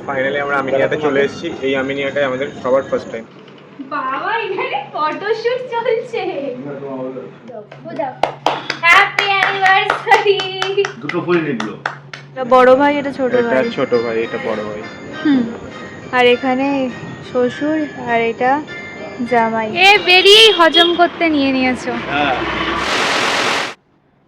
Finally আমরা আমিনিয়াতে চলে এসেছি। এই আমিনিয়াটাই আমাদের সবার ফার্স্ট টাইম। বাবা এখানে ফটোশুট চলছে। Happy anniversary. দুটো ফুল নিবলো। এটা বড় ভাই, এটা ছোট ভাই। এটা ছোট ভাই, এটা বড় ভাই। আর এখানে শ্বশুর আর এটা জামাই। এ বেরিয়েই হজম করতে নিয়েছো। হ্যাঁ।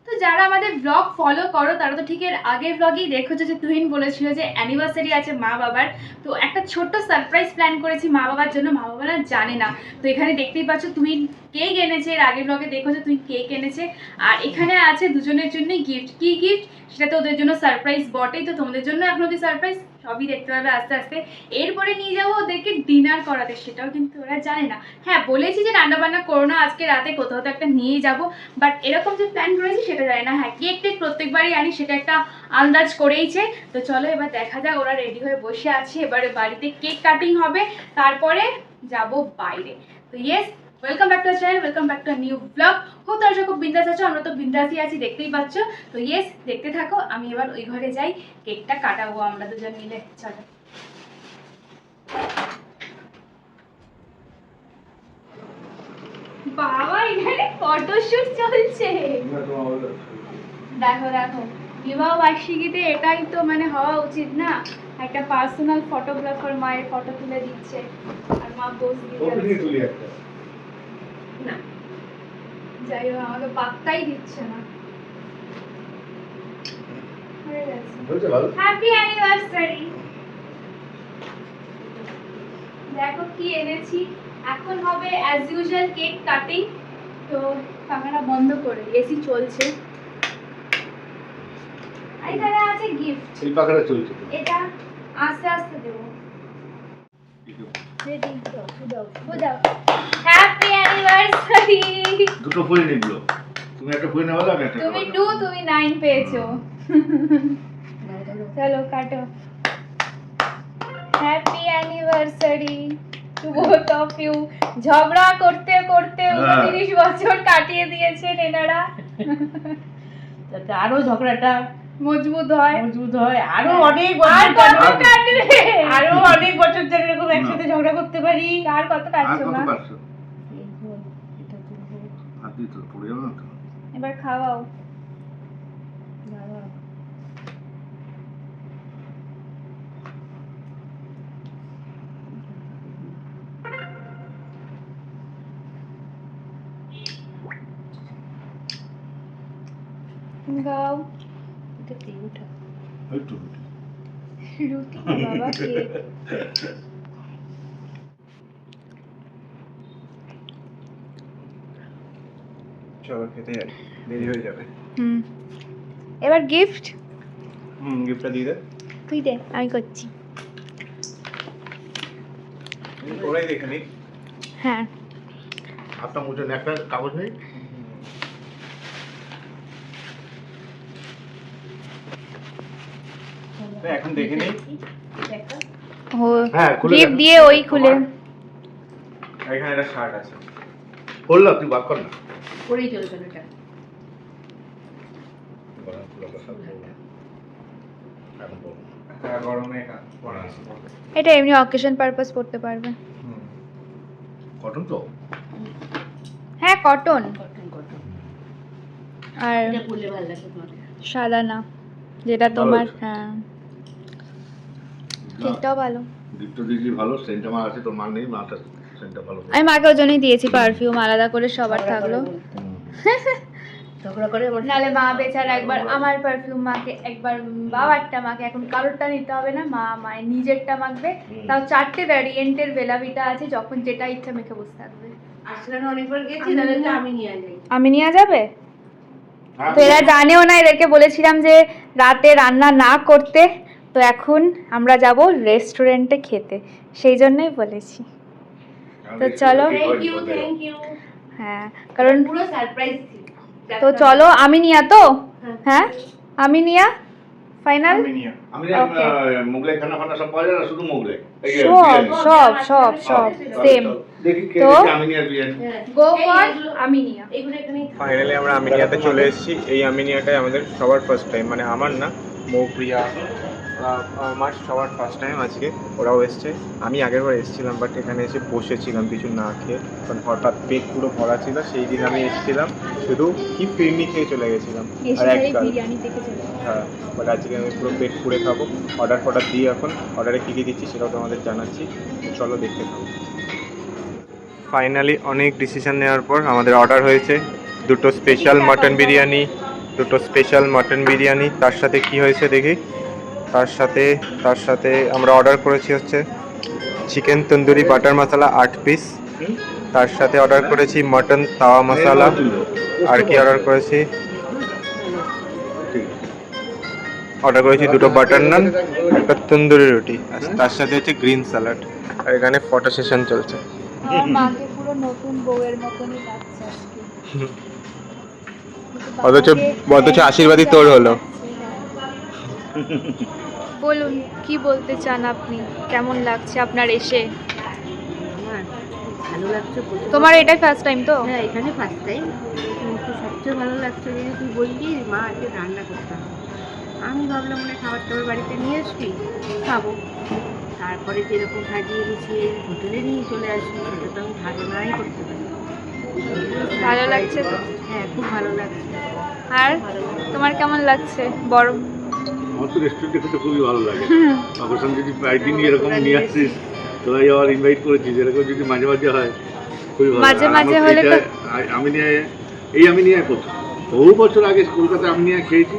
তো যারা আমাদের ব্লগ ফলো করো তারা তো ঠিক এর আগের ব্লগেই দেখেছো যে তুহিন বলেছিল যে অ্যানিভার্সারি আছে মা বাবার, তো একটা ছোট্ট সারপ্রাইজ প্ল্যান করেছি মা বাবার জন্য। মা বাবারা জানে না, তো এখানে দেখতেই পাচ্ছ তুহিন কেক এনেছে। এর আগের ব্লগে দেখেছো তুহিন কেক এনেছে, আর এখানে আছে দুজনের জন্যই গিফট। কি গিফট সেটা তো ওদের জন্য সারপ্রাইজ বটেই, তো তোমাদের জন্য এখন অব্দি সারপ্রাইজ, সবই দেখতে পাবে আস্তে আস্তে। এরপরে নিয়ে যাবো ওদেরকে ডিনার করাতে, সেটাও কিন্তু ওরা জানে না। হ্যাঁ বলেছি যে রান্না বান্না করো না আজকে রাতে, কোথাও তো একটা নিয়ে যাব, বাট এরকম যে প্ল্যান করেছি সেটা জানে না। হ্যাঁ কেক টেক প্রত্যেকবারই আনি, সেটা একটা আন্দাজ করেইছে। তো চলো এবার দেখা যাক, ওরা রেডি হয়ে বসে আছে, এবারে বাড়িতে কেক কাটিং হবে, তারপরে যাব বাইরে। তো yes, welcome back to our channel, welcome back to our new blog. হোক তোরা খুব বিন্দাস আছো, আমরা তো বিন্দাসই আছি, দেখতেই পাচ্ছ। তো ইয়েস দেখতে থাকো, আমি এবার ওই ঘরে যাই, কেকটা কাটাবো আমরা দুজন মিলে। চলো। বাবা এখানে ফটোশুট চলছে। দেখো দেখো, বিবাহ বার্ষিকীতে এটাই তো মানে হওয়া উচিত না, একটা পার্সোনাল ফটোগ্রাফার মায়ের ফটো তুলে দিচ্ছে আর মা পোজ দিয়ে যাচ্ছে। না যাই হোক, আমাকে পাত্তাই দিচ্ছে না। Happy anniversary. দেখো কি এনেছি, এখন হবে অ্যাজ ইউজুয়াল কেক কাটিং। তো ক্যামেরা বন্ধ করে, এসি চলছে। আর এখানে আছে গিফট, এই পাখাটা চলছে। এটা আস্তে আস্তে দেবো। রেডি দাও, দাও। Happy anniversary. দুটো ফুল নিবলো। তুমি একটা ফুল নেওয়া, আমি একটা। তুমি 2 তুমি 9 পেয়েছো। চলো কাটো। Happy anniversary to both of you. ঝগড়া করতে করতে 29 বছর কাটিয়ে দিয়েছেন এনারা, যাতে আরো ঝগড়াটা মজবুত হয়। আরো অনেক আর বছর কত কাটবে, আরো অনেক বছর ধরে এরকম একসাথে ঝগড়া করতে পারি। আর কত আর কাটছো কত মা? পারছো? হাত দিয়ে তো পড়ে যাবে না তো? এবার খাওয়াও। গাও ওই তো। রুটি বাবা কেক। চলো খেতে যাই, দেরি হয়ে যাবে। এবার গিফট গিফটটা দিয়ে দে। তুই দে, আমি করছি। ওরাই দেখে নি। হ্যাঁ হাতটা মুছে নে, একটা কাগজ নেই? এখন দেখে নেই। ও হ্যাঁ, খুলে গিফট দেখ। দিয়ে ওই খুলে। এখানে একটা শার্ট আছে। বললাম তুই বাদ কর না। করেই চলবে এটা। হ্যাঁ গরমে এটা পরা আছে। এটা এমনি অকেশন পারপাস পড়তে পারবে। কটন তো? হ্যাঁ কটন, আর এটা পরলে ভালো লাগবে তোমার। সাদা না, যেটা তোমার। হয়েছে। হ্যাঁ কেকটাও ভালো। গিফট দিয়েছি ভালো, সেন্ট আমার আছে, তোর মা নেই, মাটা সেন্টটা ভালো। আমি মাকে ওই জন্যই দিয়েছি পারফিউম, আলাদা করে সবার থাকলো। ঝগড়া করে আমার নালে মা বেচারা একবার আমার পারফিউম মাকে, একবার বাবারটা মাকে, এখন কারোরটা নিতে হবে না, মা মায়ের নিজেরটা মাখবে। তাও 4টে ভ্যারিয়েন্টের বেলাভিটা আছে, যখন যেটা ইচ্ছা মেখে বসে থাকবে। আসলে অনেকবার গেছি, তাহলে তো আমি নিয়ে যাই। আমি নিয়ে যাবে? হ্যাঁ, তো এরা জানেও না, এদেরকে বলেছিলাম যে রাতে রান্না না করতে, তো এখন আমরা যাব রেস্টুরেন্টে খেতে, সেই জন্যই বলেছি। তো চলো। Thank you. হ্যাঁ কারণ পুরো সারপ্রাইজ ছিল। তো চলো, আমি নিয়া তো। হ্যাঁ আমি নিয়া ফাইনাল। আমিনিয়া। আমি Okay. মোগলাই খানা ফানা সব পাওয়া যায় না, শুধু মোগলাই? এই যে সব বিরিয়ানি। সব সব সব সেম। দেখি কে তো? দেখি আমি নিয়ে বিরিয়ানি। Go for Aminia. এগুলো এখানেই থাক। ফাইনালি আমরা আমিনিয়াতে চলে এসেছি। এই আমিনিয়াটাই আমাদের সবার ফার্স্ট টাইম, মানে আমার না, মৌপ্রিয়া, আমার সবার ফার্স্ট টাইম আজকে, ওরাও এসছে। আমি আগেরবার এসেছিলাম, বাট এখানে এসে বসেছিলাম কিছু না খেয়ে, কারণ হঠাৎ পেট পুরো ভরা ছিল। সেই দিন আমি এসেছিলাম শুধু কি ফিরনি খেয়ে চলে গেছিলাম আর এক গাল। বিরিয়ানি থেকে চলে হ্যাঁ, বাট আজকে আমি পুরো পেট পুড়ে খাবো। অর্ডার দিয়ে এখন অর্ডারে কী কী দিচ্ছি সেটাও তোমাদের জানাচ্ছি, তো চলো দেখতে থাকো। ফাইনালি অনেক ডিসিশন নেওয়ার পর আমাদের অর্ডার হয়েছে দুটো স্পেশাল মটন বিরিয়ানি। তার সাথে কি হয়েছে দেখি। তার সাথে আমরা অর্ডার করেছি হচ্ছে চিকেন তন্দুরি বাটার মশলা 8 পিস। তার সাথে অর্ডার করেছি মটন তাওয়া মশলা। আর কি অর্ডার করেছি দুটো বাটার নান, একটা তন্দুরি রুটি, আর তার সাথে হচ্ছে গ্রিন স্যালাড। আর এখানে ফটো সেশন চলছে। আমার মাকে পুরো নতুন বউয়ের মতনই লাগছে আজকে। অথচ আশীর্বাদই তোর হলো। বলুন কি বলতে চান আপনি, কেমন লাগছে আপনার এসে? আমার ভালো লাগছে প্রথম। তোমার এটাই ফার্স্ট টাইম তো? হ্যাঁ, এখানে ফার্স্ট টাইম। কিন্তু সবচেয়ে ভালো লাগছে যে তুই বললি মা আজকে রান্না করতে হবে। আমি ভাবলাম মনে হয় খাবার টাবার বাড়িতে নিয়ে আসবি, খাবো। তারপরে যেরকম সাজিয়ে গুছিয়ে হোটেলে নিয়ে চলে আসবি, সেটা তো আমি ধারণাই করতে পারি। ভালো লাগছে তো? হ্যাঁ, খুব ভালো লাগছে। আর তোমার কেমন লাগছে? বড় আমার তো রেস্টুরেন্টে খেতে খুবই ভালো লাগে। অবশ্য যদি প্রায় দিনই এরকম নিয়ে আসিস, তোরাই আবার ইনভাইট করেছিস, এরকম যদি মাঝে মাঝে হয় খুবই ভালো। মাঝে আর মাঝে আমার হলে তো- এটা আমি নিয়ে প্রথম, বহু বছর আগে কলকাতায় আমি নিয়ে খেয়েছি,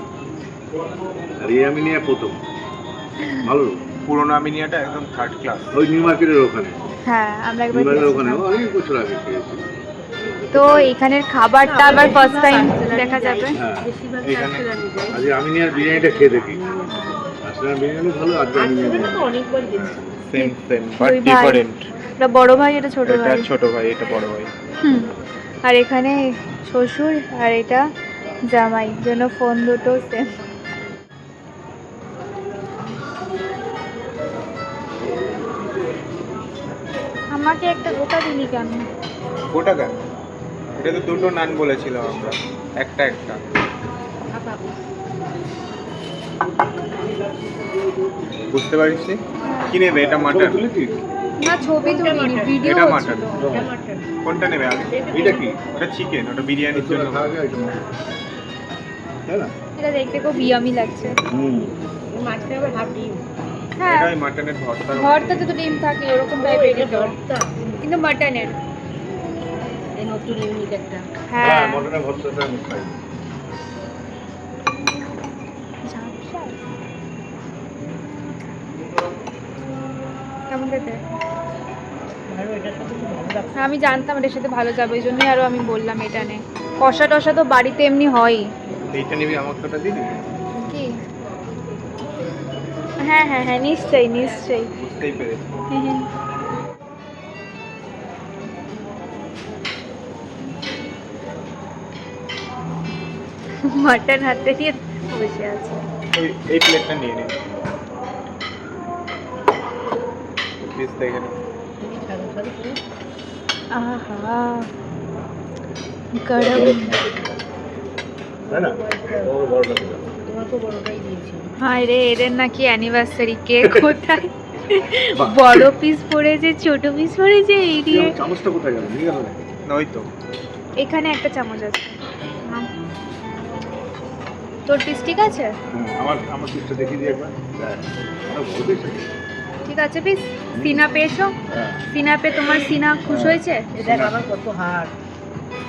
আর আমি নিয়ে প্রথম। ভালো পুরোনো আমিনিয়াটা একদম থার্ড ক্লাস। ওই নিউ মার্কেটের ওখানে, হ্যাঁ, আমরা একবার নিউ মার্কেটের ওখানে গেছিলাম। অনেক বছর আগে খেয়েছি। তো এখানের খাবারটা আবার ফার্স্ট টাইম দেখা যাবে। হ্যাঁ, বেশিরভাগ এখানে- চার্চেলানি যায়। আজ আমি নিয়ে বিরিয়ানিটা খেয়ে দেখি। আসলে বিরিয়ানি ভালো, আজকে আমি নিয়ে আজকে তো অনেকবার গেছি। সেম বাট দুই ভাই। ডিফারেন্ট। এটা বড় ভাই, এটা ছোট এটা ভাই। ছোট ভাই, এটা বড় ভাই। হুম। আর এখানে শ্বশুর আর এটা জামাই, জন্য ফোন দুটো সেম। আমাকে একটা গোটা দিলি কেন? গোটা কেন? এটা তো দুটো নান বলেছিলাম আমরা, একটা। বুঝতে পারিস নি? কি নেবে? এটা মাটন। তুলেছিস? না, ছবি তুলিনি, ভিডিও এটা হচ্ছিল। মাটন। কোনটা নেবে আগে? এটা কি? ওটা চিকেন, ওটা বিরিয়ানির জন্য। খাওয়া যায় এটা? তাই না? এটা দেখতে খুব ইয়ামি লাগছে। মাঝখানে আবার হাফ ডিম। হ্যাঁ, এটা ওই মাটনের ভর্তা। ভর্তাতে তো ডিম থাকে ওরকম টাইপের, এটা ভর্তা। কিন্তু মাটনের। এই নতুন ইউনিক একটা। হ্যাঁ, হ্যাঁ, মটনের ভর্তাটা আমি খাই। ঝাপসায়। কেমন খেতে? ভালো, এটার সাথে খুব ভালো লাগছে। হ্যাঁ, আমি জানতাম এটার সাথে ভালো যাবে, ওই জন্যই আরো আমি বললাম এটা নে। কষা টষা তো বাড়িতে এমনি হয়ই। এইটা নিবি, আমাকে ওটা দিয়ে দিবি? কি? হ্যাঁ হ্যাঁ হ্যাঁ, নিশ্চয়ই। বুঝতেই পেরেছি। মাটন হাতে নিয়ে বসে আছে। এই প্লেটটা নিয়ে নিন। প্লিজ দেখে নিন। সাদা সাদা পুরো। আহা, গরম। তাই না? ও বড়টা দিলাম। তোমাকে বড়টাই দিয়েছি। হায় রে, এদের নাকি অ্যানিভার্সারি কেক কোথায়? বড় পিস পড়েছে, ছোট পিস পড়েছে, এই দিয়ে। চামচটা কোথায় গেল? নিয়ে গেল না? না, ওই তো। এখানে একটা চামচ আছে। তোর পিস ঠিক আছে? হ্যাঁ, আমার পিসটা দেখিয়ে দিই একবার। হ্যাঁ, ওটা বড় পিস আছে। ঠিক আছে পিস। সিনা পেয়েছো? হ্যাঁ, সিনা পে তোমার সিনা খুশ হয়েছে? এটা আবার কত হার্ড।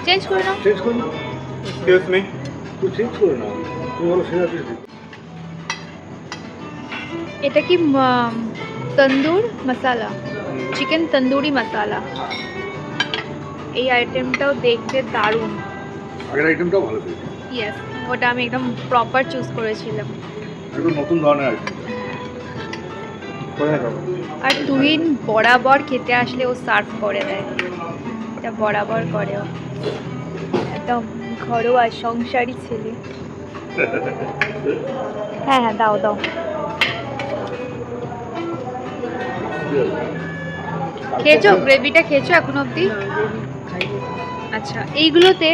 চেঞ্জ করে নাও। চেঞ্জ করে নাও। Excuse me. তুই চেঞ্জ করে নাও। তুমি বলো সেরা পিস দিই। এটা কি তন্দুর মশালা, চিকেন তন্দুরি মশালা। এই আইটেমটাও দেখতে দারুণ। আগের আইটেমটাও ভালো পেয়েছি। ইয়েস, ওটা আমি একদম প্রপার চুজ করেছিলাম। একদম নতুন ধরনের আইটেম। কোথায় খাবো? আর তুহিন বরাবর খেতে আসলে ও সার্ভ করে দেয়, এটা বরাবর করে ও। একদম ঘরোয়া সংসারী ছেলে। হ্যাঁ হ্যাঁ, দাও দাও। খেয়েছো? গ্রেভিটা খেয়েছো এখন অবধি? আচ্ছা, এইগুলোতে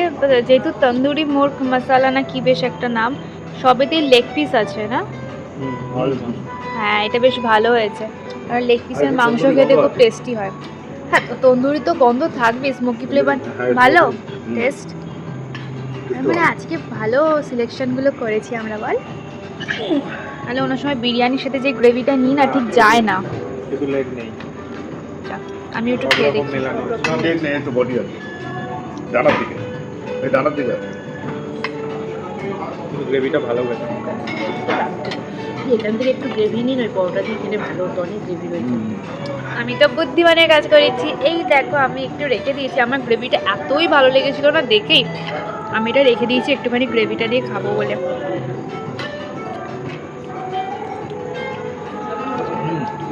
যেহেতু তন্দুরি মোর্ক মশালা না কি বেশ একটা নাম, সবেতেই লেগ পিস আছে না? হ্যাঁ এটা বেশ ভালো হয়েছে, কারণ লেগ পিসের আর মাংস তন্দুরি খেতে গন্ধ খুব আছে। টেস্টি হয়। হ্যাঁ তো তন্দুরি তো গন্ধ থাকবে, স্মোকি ফ্লেভার হ্যাঁ, ভালো হুম। টেস্ট। একটু মানে ভালো। আজকে ভালো সিলেকশনগুলো করেছি আমরা বল। তাহলে অন্য সময় বিরিয়ানির সাথে যে গ্রেভিটা নিই না ঠিক যায় না। শুধু লেগ নেই, যাক, আমি একটু সব খেয়ে রকম দেখি। মেলানো আছে। না, লেগ নেই, একটু বডি আছে ডানার দিকে, এই ডানার দিকে আছে। কিন্তু গ্রেভিটা ভালো হয়েছে। এখান থেকে একটু গ্রেভি নিন, ওই পরোটা দিয়ে খেলে ভালো হতো, অনেক গ্রেভি রয়েছে। আমি তো বুদ্ধিমানের কাজ করেছি, এই দেখো আমি একটু রেখে দিয়েছি, আমার গ্রেভিটা এতই ভালো লেগেছিল না দেখেই আমি এটা রেখে দিয়েছি একটুখানি গ্রেভিটা দিয়ে খাবো বলে।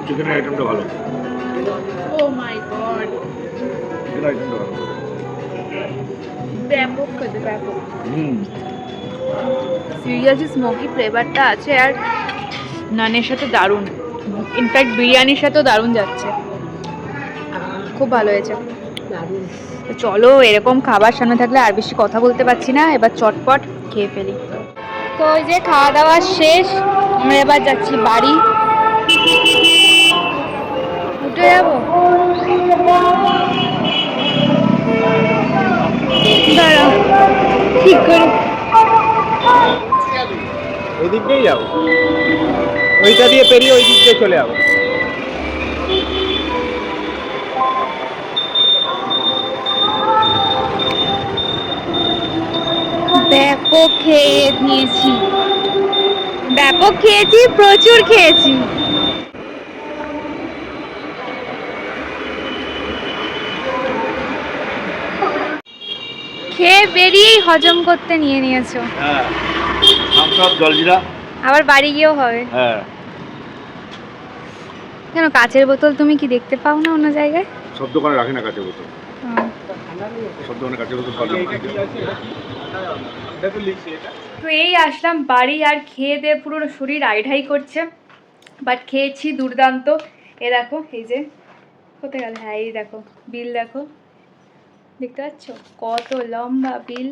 চিকেনের আইটেমটা ভালো, ও মাই গড, চিকেন আইটেমটা ভালো। ব্যাপক খেতে ব্যাপক, হুম, সিরিয়াসলি স্মোকি ফ্লেভারটা আছে আর নানের সাথে দারুণ, ইনফ্যাক্ট বিরিয়ানির সাথেও দারুণ যাচ্ছে, খুব ভালো হয়েছে। দারুণ। তো চলো, এরকম খাবার সামনে থাকলে আর বেশি কথা বলতে পারছি না, এবার চটপট খেয়ে ফেলি। তো ওই যে খাওয়া দাওয়া শেষ, আমরা এবার যাচ্ছি বাড়ি, উঠে যাবো। দাঁড়া ঠিক করে, ওই দিক দিয়েই যাবো, ওইটা দিয়ে পেরিয়ে ওই দিক দিয়ে চলে যাবো। ব্যাপক খেয়ে নিয়েছি, ব্যাপক খেয়েছি, প্রচুর খেয়েছি। খেয়ে বেরিয়েই হজম করতে নিয়ে নিয়েছো, হ্যাঁ, থামস আপ, জলজিরা। আবার বাড়ি গিয়েও হবে। হ্যাঁ, কেন কাচের বোতল তুমি কি দেখতে পাও না অন্য জায়গায়? সব দোকানে রাখি না কাঁচের বোতল, হুম। সব দোকানে কাঁচের বোতল পাওয়া যায় না। তো এই আসলাম বাড়ি, আর খেয়ে দিয়ে পুরো শরীর আইঢাই করছে, বাট খেয়েছি দুর্দান্ত। এ দেখো, এই যে কোথায় গেল, হ্যাঁ এই দেখো বিল, দেখো দেখতে পাচ্ছ কত লম্বা বিল।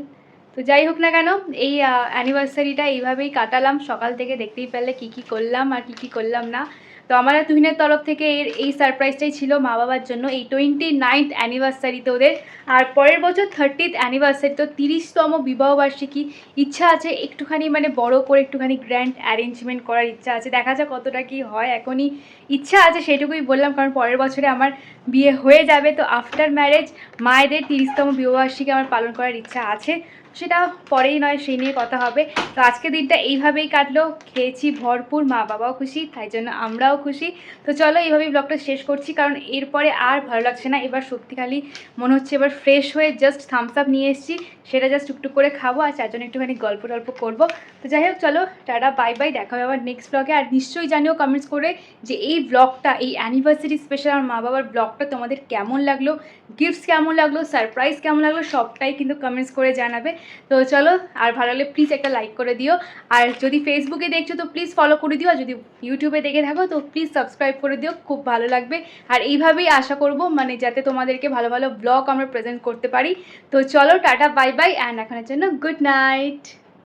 তো যাই হোক না কেন, এই অ্যানিভার্সারিটা এইভাবেই কাটালাম, সকাল থেকে দেখতেই পারলে কী কী করলাম আর কী কী করলাম না। তো আমার আর তুহিনের তরফ থেকে এই সারপ্রাইজটাই ছিল মা বাবার জন্য, এই 29th অ্যানিভার্সারিতে ওদের, আর পরের বছর 30th অ্যানিভার্সারি, তো 30তম বিবাহবার্ষিকী। ইচ্ছা আছে একটুখানি মানে বড় করে একটুখানি গ্র্যান্ড অ্যারেঞ্জমেন্ট করার ইচ্ছা আছে, দেখা যাক কতটা কি হয়, এখনই ইচ্ছা আছে সেইটুকুই বললাম, কারণ পরের বছরে আমার বিয়ে হয়ে যাবে। তো আফটার ম্যারেজ মায়েদের 30তম বিবাহবার্ষিকী আমার পালন করার ইচ্ছা আছে, সেটা পরেই নয়, সেই নিয়ে কথা হবে। তো আজকের দিনটা এইভাবেই কাটলো, খেয়েছি ভরপুর, মা বাবাও খুশি, তাই জন্য আমরাও খুশি। তো চলো এইভাবেই ব্লগটা শেষ করছি, কারণ এরপরে আর ভালো লাগছে না, এবার সত্যি খালি মনে হচ্ছে এবার ফ্রেশ হয়ে জাস্ট থামস আপ নিয়ে এসেছি, সেটা জাস্ট টুকটুক করে খাবো আর চারজন একটুখানি গল্প টল্প করবো। তো যাই হোক চলো, টাটা বাই বাই, দেখা হবে আবার নেক্সট ব্লগে। আর নিশ্চয়ই জানিও কমেন্টস করে যে এই ব্লগটা, এই অ্যানিভার্সারি স্পেশাল আমার মা বাবার ব্লগটা তোমাদের কেমন লাগলো, গিফটস কেমন লাগলো, সারপ্রাইজ কেমন লাগলো, সবটাই কিন্তু কমেন্টস করে জানাবে। তো চলো, আর ভালো লাগলে প্লিজ একটা লাইক করে দিও, আর যদি ফেসবুকে দেখছো তো প্লিজ ফলো করে দিও, আর যদি ইউটিউবে দেখে থাকো তো প্লিজ সাবস্ক্রাইব করে দিও, খুব ভালো লাগবে। আর এইভাবেই আশা করব মানে যাতে তোমাদেরকে ভালো ভালো ব্লগ আমরা প্রেজেন্ট করতে পারি। তো চলো টাটা বাই বাই, অ্যান্ড এখনের জন্য গুড নাইট।